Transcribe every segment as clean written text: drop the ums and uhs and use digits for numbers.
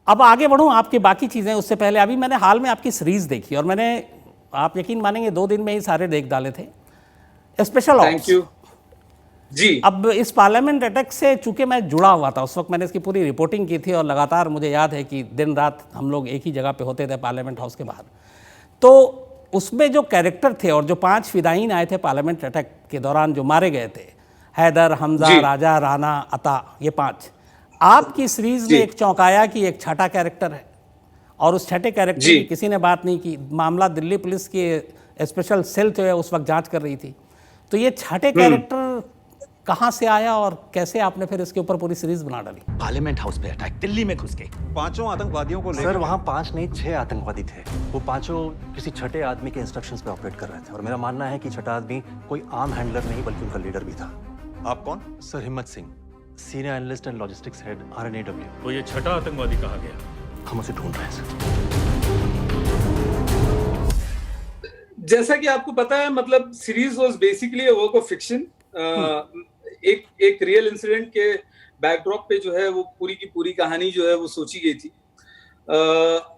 अब आगे बढ़ूं आपकी बाकी चीज़ें उससे पहले, अभी मैंने हाल में आपकी सीरीज़ देखी और मैंने, आप यकीन मानेंगे, 2 दिन में ही सारे देख डाले थे। Special thank ops. यू जी। अब इस पार्लियामेंट अटैक से चूंकि मैं जुड़ा हुआ था उस वक्त, मैंने इसकी पूरी रिपोर्टिंग की थी और लगातार मुझे याद है कि दिन रात हम लोग एक ही जगह पे होते थे पार्लियामेंट हाउस के बाहर। तो उसमें जो कैरेक्टर थे और जो 5 फिदायीन आए थे पार्लियामेंट अटैक के दौरान जो मारे गए थे, हैदर, हमजा, जी राजा, राना, अता, ये 5, आपकी सीरीज जी ने एक चौंकाया कि एक छठा कैरेक्टर है और उस छठे कैरेक्टर जी की किसी ने बात नहीं की। मामला दिल्ली पुलिस की स्पेशल सेल जो है उस वक्त जांच कर रही थी। तो ये छठे कैरेक्टर कहाँ से आया और कैसे आपने फिर इसके ऊपर पूरी सीरीज बना डाली? पार्लियामेंट हाउस पे अटैक, दिल्ली में घुस के 5 आतंकवादियों को सर वहाँ 5 नहीं 6 आतंकवादी थे। वो 5 किसी छठे आदमी के इंस्ट्रक्शंस पे ऑपरेट कर रहे थे और मेरा मानना है कि छठा आदमी कोई आम हैंडलर नहीं बल्कि उनका लीडर भी था। आप कौन? सर हिम्मत Singh, senior analyst and logistics head RNAW। तो ये छठा आतंकवादी कहाँ गया? हम उसे ढूंढ रहे हैं सर। जैसा कि आपको पता है, मतलब series was basically a work of fiction. एक रियल इंसिडेंट के बैकड्रॉप पे जो है वो पूरी की पूरी कहानी जो है वो सोची गई थी।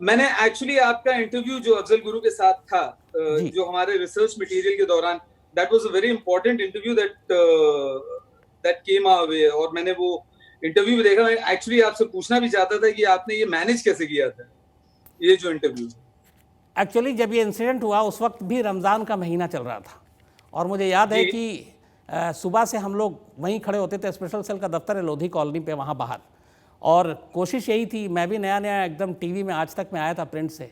मैंने एक्चुअली आपका इंटरव्यू जो अफजल गुरु के साथ था, जो हमारे रिसर्च मटेरियल के दौरान, that was a very important interview that came our way, और मैंने वो इंटरव्यू भी देखा। मैं एक्चुअली आपसे पूछना भी चाहता था कि आपने ये मैनेज कैसे किया था, ये जो इंटरव्यू। एक्चुअली जब ये इंसिडेंट हुआ उस वक्त भी रमज़ान का महीना चल रहा था और मुझे याद है कि सुबह से हम लोग वहीं खड़े होते थे, स्पेशल सेल का दफ्तर है लोधी कॉलोनी पे वहाँ बाहर, और कोशिश यही थी, मैं भी नया नया एकदम टीवी में आज तक में आया था प्रिंट से,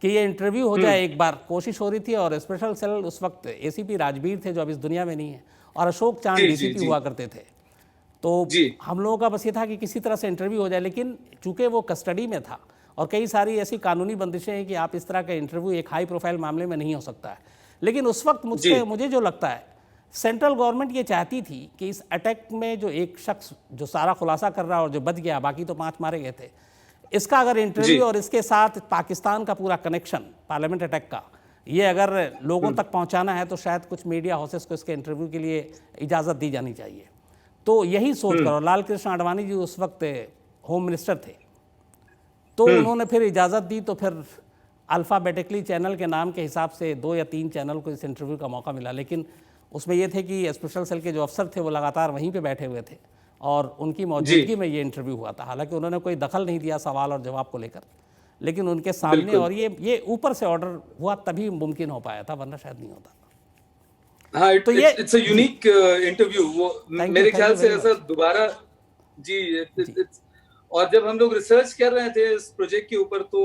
कि ये इंटरव्यू हो जाए एक बार, कोशिश हो रही थी। और स्पेशल सेल उस वक्त ACP राजवीर थे जो अब इस दुनिया में नहीं है, और अशोक चांद DCP हुआ करते थे। तो हम लोगों का बस ये था कि किसी तरह से इंटरव्यू हो जाए, लेकिन चूंकि वो कस्टडी में था और कई सारी ऐसी कानूनी बंदिशें हैं कि आप इस तरह का इंटरव्यू एक हाई प्रोफाइल मामले में नहीं हो सकता है। लेकिन उस वक्त मुझे जो लगता है, सेंट्रल गवर्नमेंट ये चाहती थी कि इस अटैक में जो एक शख्स जो सारा खुलासा कर रहा और जो बच गया, बाकी तो 5 मारे गए थे, इसका अगर इंटरव्यू और इसके साथ पाकिस्तान का पूरा कनेक्शन पार्लियामेंट अटैक का, ये अगर लोगों तक पहुंचाना है तो शायद कुछ मीडिया हाउसेस को इसके इंटरव्यू के लिए इजाज़त दी जानी चाहिए। तो यही सोच कर लाल कृष्ण आडवाणी जी उस वक्त होम मिनिस्टर थे, तो उन्होंने फिर इजाज़त दी। तो फिर अल्फ़ाबेटिकली चैनल के नाम के हिसाब से 2 या 3 चैनल को इस इंटरव्यू का मौका मिला, लेकिन उसमें ये थे कि स्पेशल सेल के जो अफसर थे वो लगातार वहीं पे बैठे हुए थे और उनकी मौजूदगी में ये इंटरव्यू हुआ था। हालांकि उन्होंने कोई दखल नहीं दिया सवाल और जवाब को लेकर, लेकिन उनके सामने, और ये ऊपर से ऑर्डर हुआ तभी मुमकिन हो पाया था, वरना शायद नहीं होता। हाँ, तो ये इट्स अ यूनिक इंटरव्यू। वो मेरे ख्याल से ऐसा दोबारा जी। और जब हम लोग रिसर्च कर रहे थे इस प्रोजेक्ट के ऊपर, तो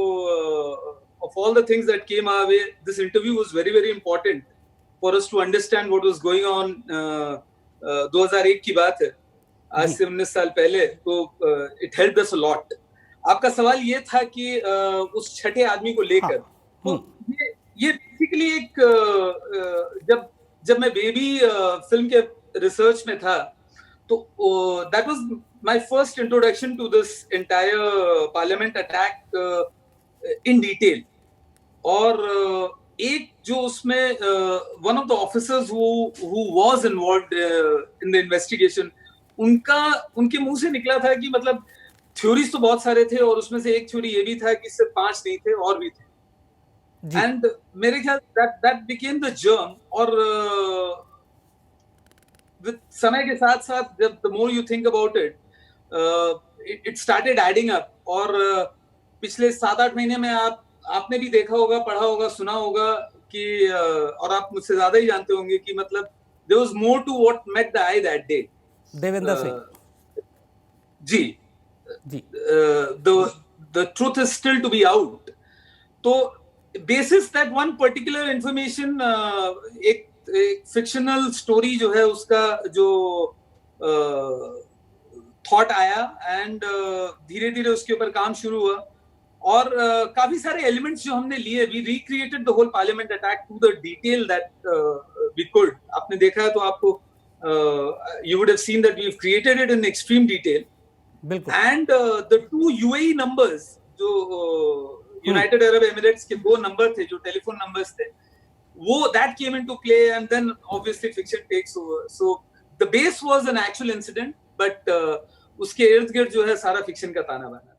of all the things that came our way, this interview was very very important for us to understand what was going on. 2001 की बात है, आज से 19 साल पहले। तो it helped us a lot. आपका सवाल ये था कि उस छठे आदमी को लेकर, तो ये बेसिकली एक जब मैं बेबी फिल्म के रिसर्च में था, तो that was my first introduction to this entire parliament attack in detail. और एक जो उसमें one of the officers who was involved in the investigation, उनके मुंह से निकला था कि मतलब थ्योरीज तो बहुत सारे थे और उसमें से एक थ्योरी ये भी था कि सिर्फ 5 नहीं थे, और भी थे। एंड मेरे ख्याल दैट बिकेम द जर्म। और समय के साथ साथ जब the more you think about it, it started adding up. और पिछले 7-8 महीने में आपने भी देखा होगा, पढ़ा होगा, सुना होगा कि और आप मुझसे ज्यादा ही जानते होंगे कि मतलब there was more to what met the eye that day. Devendra Singh ji, the truth is still to be out. तो basis that one particular information, एक फिक्शनल स्टोरी जो है उसका जो थॉट आया, एंड धीरे धीरे उसके ऊपर काम शुरू हुआ। और काफी सारे एलिमेंट्स जो हमने लिए, we recreated the whole parliament attack to the detail that we could. आपने देखा है तो आपको you would have seen that we have created it in extreme detail. And the 2 UAE numbers, जो यूनाइटेड अरब एमिरेट्स के 2 number थे जो telephone numbers थे, वो that came into play, and then obviously fiction takes over. So the base was an actual incident, but उसके इर्द गिर्द जो है सारा फिक्शन का ताना बाना।